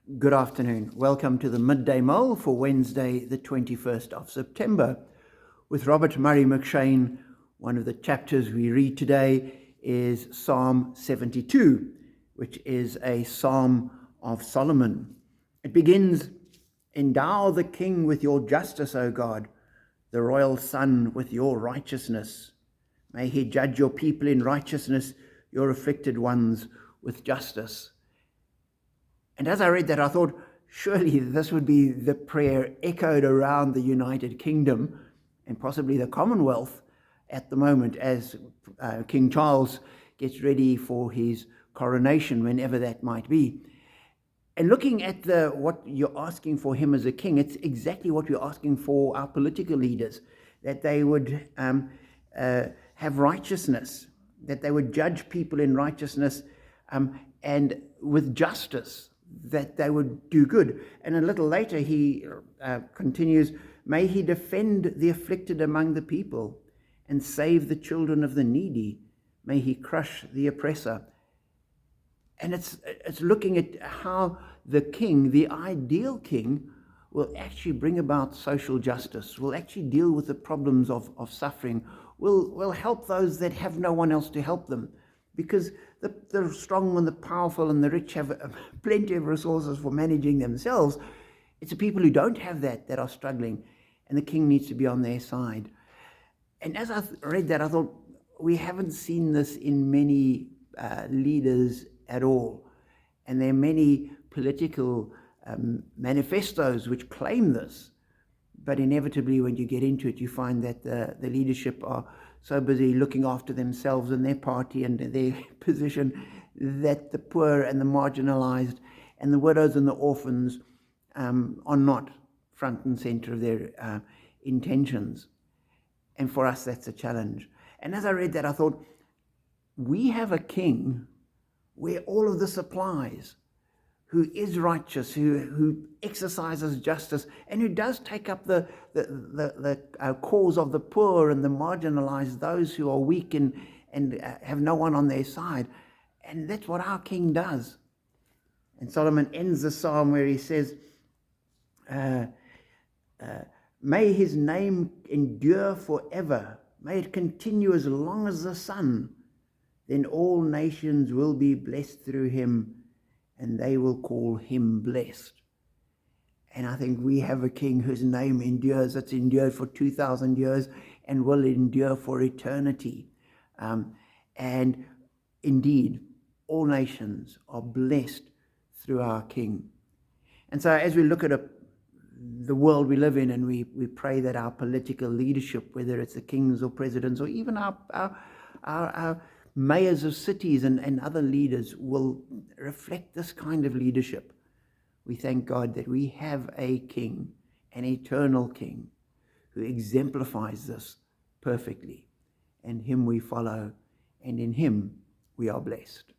Good afternoon. Welcome to the Midday Mull for Wednesday, the 21st of September. With Robert Murray McShane, one of the chapters we read today is Psalm 72, which is a psalm of Solomon. It begins, "Endow the king with your justice, O God, the royal son with your righteousness. May he judge your people in righteousness, your afflicted ones with justice." And as I read that, I thought, surely this would be the prayer echoed around the United Kingdom and possibly the Commonwealth at the moment as King Charles gets ready for his coronation, whenever that might be. And looking at what you're asking for him as a king, it's exactly what we're asking for our political leaders, that they would have righteousness, that they would judge people in righteousness and with justice, that they would do good. And a little later he continues, "May he defend the afflicted among the people and save the children of the needy. May he crush the oppressor." And it's looking at how the king, the ideal king, will actually bring about social justice, will actually deal with the problems of suffering, will help those that have no one else to help them. Because the strong and the powerful and the rich have plenty of resources for managing themselves. It's the people who don't have that are struggling, and the king needs to be on their side. And as I read that, I thought, we haven't seen this in many leaders at all. And there are many political manifestos which claim this. But inevitably, when you get into it, you find that the leadership are so busy looking after themselves and their party and their position that the poor and the marginalized and the widows and the orphans are not front and center of their intentions. And for us, that's a challenge. And as I read that, I thought, we have a king where all of this applies, who is righteous, who exercises justice, and who does take up the cause of the poor and the marginalized, those who are weak and have no one on their side. And that's what our king does. And Solomon ends the psalm where he says, "May his name endure forever. May it continue as long as the sun. Then all nations will be blessed through him, and they will call him blessed." And I think we have a king whose name endures. It's endured for 2,000 years and will endure for eternity. And indeed, all nations are blessed through our king. And so as we look at the world we live in, and we pray that our political leadership, whether it's the kings or presidents or even our mayors of cities and other leaders, will reflect this kind of leadership. We thank God that we have a king, an eternal king, who exemplifies this perfectly. And him we follow, and in him we are blessed.